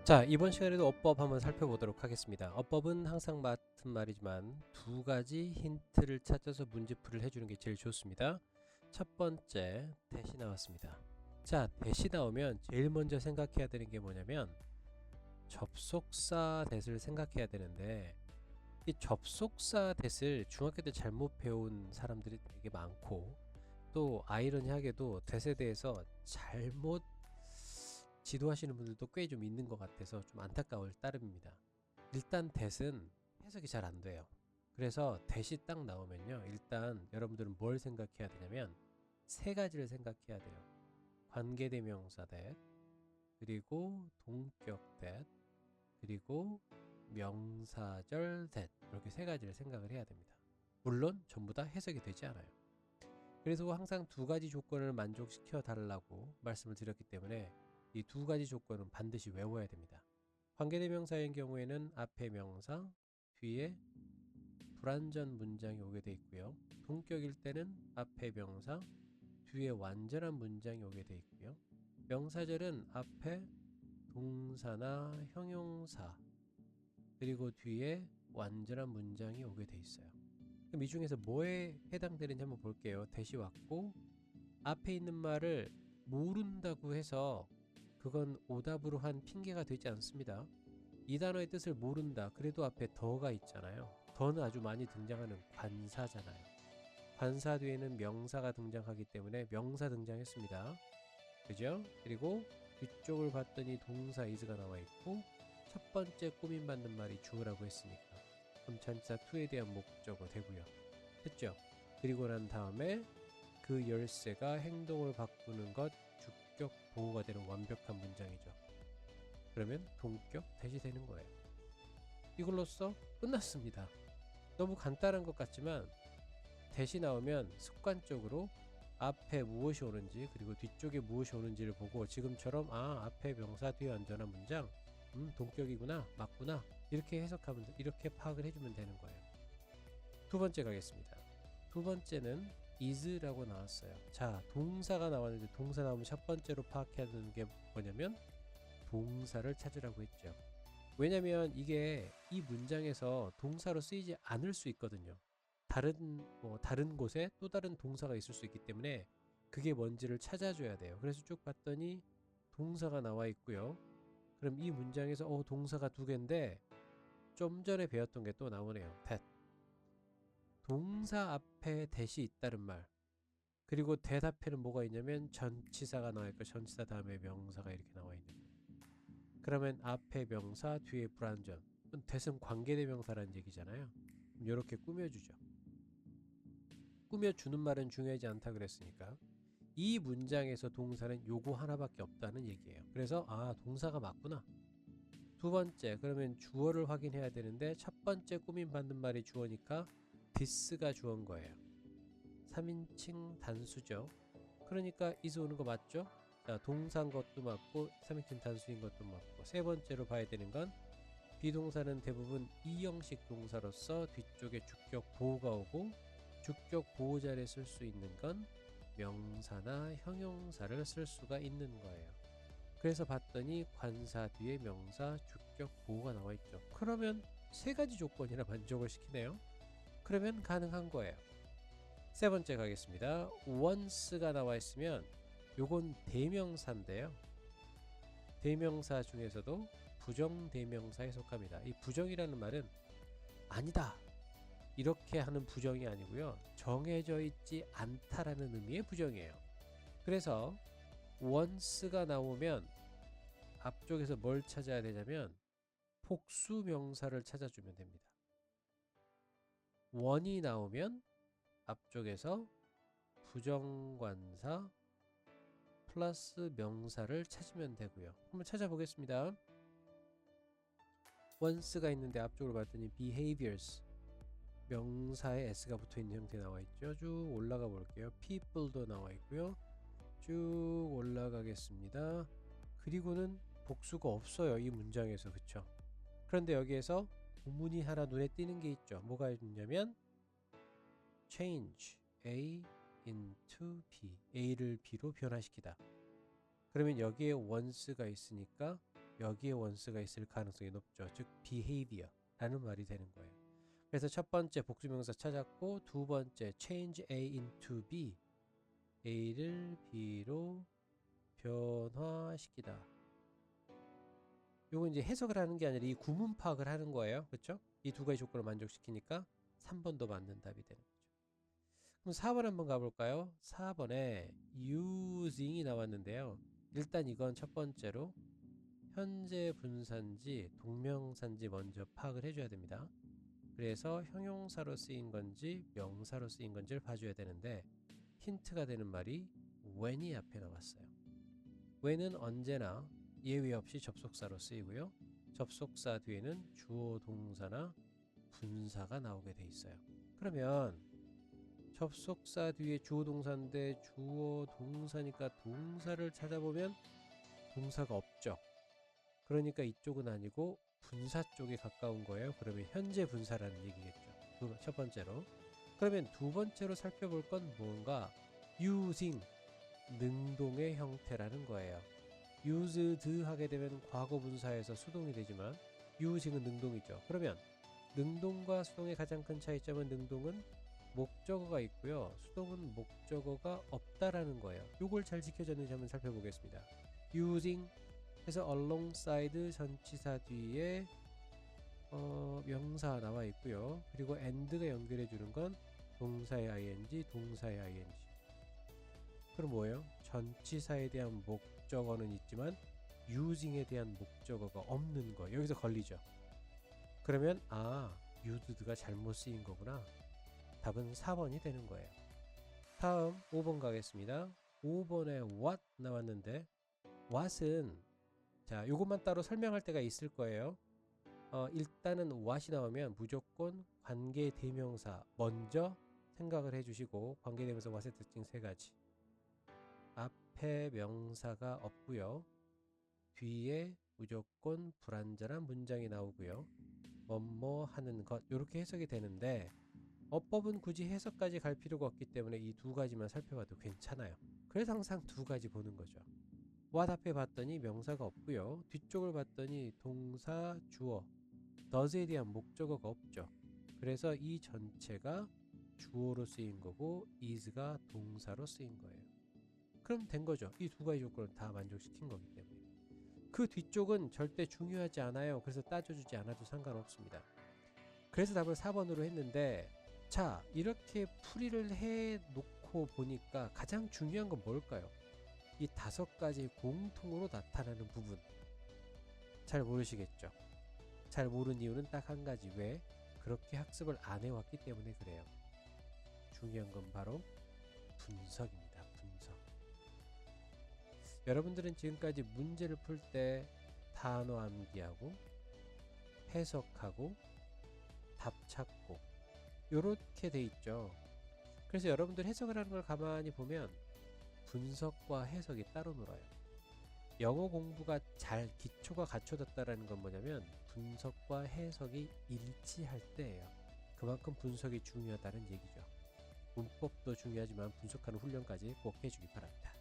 자, 이번 시간에도 어법 한번 살펴보도록 하겠습니다. 어법은 항상 맡은 말이지만 두 가지 힌트를 찾아서 문제풀이를 해주는 게 제일 좋습니다. 첫 번째, 대시 나왔습니다. 자, 대시 나오면 제일 먼저 생각해야 되는 게 뭐냐면 접속사 that을 생각해야 되는데, 이 접속사 that을 중학교 때 잘못 배운 사람들이 되게 많고, 또 아이러니하게도 that에 대해서 잘못 지도하시는 분들도 꽤 좀 있는 것 같아서 좀 안타까울 따름입니다. 일단 that은 해석이 잘 안 돼요. 그래서 that이 딱 나오면요, 일단 여러분들은 뭘 생각해야 되냐면 세 가지를 생각해야 돼요. 관계대명사 that, 그리고 동격 that, 그리고 명사절 that, 이렇게 세 가지를 생각을 해야 됩니다. 물론 전부 다 해석이 되지 않아요. 그래서 항상 두 가지 조건을 만족시켜 달라고 말씀을 드렸기 때문에 이 두 가지 조건은 반드시 외워야 됩니다. 관계대명사인 경우에는 앞에 명사, 뒤에 불완전 문장이 오게 돼 있고요. 동격일 때는 앞에 명사, 뒤에 완전한 문장이 오게 돼 있고요. 명사절은 앞에 동사나 형용사, 그리고 뒤에 완전한 문장이 오게 돼 있어요. 그럼 이 중에서 뭐에 해당되는지 한번 볼게요. 대시 왔고 앞에 있는 말을 모른다고 해서 그건 오답으로 한 핑계가 되지 않습니다. 이 단어의 뜻을 모른다. 그래도 앞에 더가 있잖아요. 더는 아주 많이 등장하는 관사잖아요. 관사 뒤에는 명사가 등장하기 때문에 명사 등장했습니다. 그죠? 그리고 뒤쪽을 봤더니 동사 is가 나와 있고 첫 번째 꾸밈받는 말이 주어라고 했으니까 그럼 전치사 to에 대한 목적어 되고요. 했죠? 그리고 난 다음에 그 열쇠가 행동을 바꾸는 것 주격 보호가 되는 완벽한 문장이죠. 그러면 동격 that이 되는 거예요. 이걸로써 끝났습니다. 너무 간단한 것 같지만 that이 나오면 습관적으로 앞에 무엇이 오는지 그리고 뒤쪽에 무엇이 오는지를 보고 지금처럼 앞에 명사 뒤에 완전한 문장 동격이구나 맞구나 이렇게 해석하면 이렇게 파악을 해주면 되는 거예요. 두 번째 가겠습니다. 두 번째는 is라고 나왔어요. 자, 동사가 나왔는데 동사 나오면 첫 번째로 파악해야 되는 게 뭐냐면 동사를 찾으라고 했죠. 왜냐면 이게 이 문장에서 동사로 쓰이지 않을 수 있거든요. 다른 곳에 또 다른 동사가 있을 수 있기 때문에 그게 뭔지를 찾아줘야 돼요. 그래서 쭉 봤더니 동사가 나와 있고요. 그럼 이 문장에서 동사가 두 개인데 좀 전에 배웠던 게 또 나오네요. that. 동사 앞에 that이 있다는 말. 그리고 that 앞에는 뭐가 있냐면 전치사가 나와 있고 전치사 다음에 명사가 이렇게 나와 있는 거예요. 그러면 앞에 명사 뒤에 불완전. that은 관계대명사라는 얘기잖아요. 이렇게 꾸며주죠. 꾸며주는 말은 중요하지 않다 그랬으니까 이 문장에서 동사는 요거 하나밖에 없다는 얘기예요. 그래서 동사가 맞구나. 두 번째, 그러면 주어를 확인해야 되는데 첫 번째 꾸밈받는 말이 주어니까 this가 주어인 거예요. 3인칭 단수죠. 그러니까 is 오는 거 맞죠? 자, 동사인 것도 맞고 3인칭 단수인 것도 맞고 세 번째로 봐야 되는 건 비동사는 대부분 이 형식 동사로서 뒤쪽에 주격 보호가 오고 주격 보호자를 쓸 수 있는 건 명사나 형용사를 쓸 수가 있는 거예요. 그래서 봤더니 관사 뒤에 명사 주격 보호가 나와 있죠. 그러면 세 가지 조건이나 만족을 시키네요. 그러면 가능한 거예요. 세 번째 가겠습니다. once가 나와 있으면 요건 대명사인데요. 대명사 중에서도 부정대명사에 속합니다. 이 부정이라는 말은 아니다 이렇게 하는 부정이 아니고요. 정해져 있지 않다라는 의미의 부정이에요. 그래서 once가 나오면 앞쪽에서 뭘 찾아야 되냐면 복수 명사를 찾아주면 됩니다. on이 나오면 앞쪽에서 부정관사 플러스 명사를 찾으면 되고요. 한번 찾아보겠습니다. once가 있는데 앞쪽으로 봤더니 behaviors 명사에 s가 붙어있는 형태 나와 있죠. 쭉 올라가 볼게요. people도 나와 있고요. 쭉 올라가겠습니다. 그리고는 복수가 없어요. 이 문장에서. 그쵸? 그런데 여기에서 부문이 하나 눈에 띄는 게 있죠. 뭐가 있냐면 change A into B A를 B로 변화시키다. 그러면 여기에 once가 있으니까 여기에 once가 있을 가능성이 높죠. 즉 behavior라는 말이 되는 거예요. 그래서 첫 번째 복수명사 찾았고, 두 번째 change A into B, A를 B로 변화시키다. 요거 이제 해석을 하는 게 아니라 이 구문 파악을 하는 거예요. 그렇죠? 이 두 가지 조건을 만족시키니까 3번도 맞는 답이 되는 거죠. 그럼 4번 한번 가볼까요? 4번에 using이 나왔는데요. 일단 이건 첫 번째로 현재 분사인지 동명사인지 먼저 파악을 해줘야 됩니다. 그래서 형용사로 쓰인 건지 명사로 쓰인 건지를 봐줘야 되는데, 힌트가 되는 말이 when이 앞에 나왔어요. when은 언제나 예외 없이 접속사로 쓰이고요. 접속사 뒤에는 주어 동사나 분사가 나오게 돼 있어요. 그러면 접속사 뒤에 주어 동사인데 주어 동사니까 동사를 찾아보면 동사가 없죠. 그러니까 이쪽은 아니고 분사 쪽에 가까운 거예요. 그러면 현재 분사라는 얘기겠죠. 첫 번째로. 그러면 두 번째로 살펴볼 건 뭔가 using, 능동의 형태라는 거예요. used 하게 되면 과거 분사에서 수동이 되지만 using은 능동이죠. 그러면 능동과 수동의 가장 큰 차이점은 능동은 목적어가 있고요. 수동은 목적어가 없다라는 거예요. 요걸 잘 지켜졌는지 한번 살펴보겠습니다. using 해서 alongside 전치사 뒤에 명사 나와 있고요. 그리고 and가 연결해 주는 건 동사의 ing, 동사의 ing. 그럼 뭐예요? 전치사에 대한 목적어는 있지만 using에 대한 목적어가 없는 거. 여기서 걸리죠. 그러면 used가 잘못 쓰인 거구나. 답은 4번이 되는 거예요. 다음 5번 가겠습니다. 5번에 what 나왔는데, what은 자, 요것만 따로 설명할 때가 있을 거예요. 일단은 what이 나오면 무조건 관계 대명사 먼저 생각을 해주시고, 관계 대명사 what의 특징 3가지. 앞에 명사가 없고요. 뒤에 무조건 불완전한 문장이 나오고요. 뭐뭐 하는 것, 이렇게 해석이 되는데, 어법은 굳이 해석까지 갈 필요가 없기 때문에 이 두 가지만 살펴봐도 괜찮아요. 그래서 항상 두 가지 보는 거죠. what 앞에 봤더니 명사가 없고요. 뒤쪽을 봤더니 동사, 주어, does에 대한 목적어가 없죠. 그래서 이 전체가 주어로 쓰인 거고 is가 동사로 쓰인 거예요. 그럼 된 거죠. 이 두 가지 조건을 다 만족시킨 거기 때문에. 그 뒤쪽은 절대 중요하지 않아요. 그래서 따져주지 않아도 상관없습니다. 그래서 답을 4번으로 했는데, 자, 이렇게 풀이를 해 놓고 보니까 가장 중요한 건 뭘까요? 이 5가지 공통으로 나타나는 부분. 잘 모르시겠죠? 잘 모르는 이유는 딱 한 가지. 왜? 그렇게 학습을 안 해왔기 때문에 그래요. 중요한 건 바로 분석입니다. 분석. 여러분들은 지금까지 문제를 풀 때 단어 암기하고 해석하고 답 찾고 요렇게 돼 있죠. 그래서 여러분들 해석을 하는 걸 가만히 보면 분석과 해석이 따로 놀아요. 영어 공부가 잘 기초가 갖춰졌다라는 건 뭐냐면 분석과 해석이 일치할 때예요. 그만큼 분석이 중요하다는 얘기죠. 문법도 중요하지만 분석하는 훈련까지 꼭 해주기 바랍니다.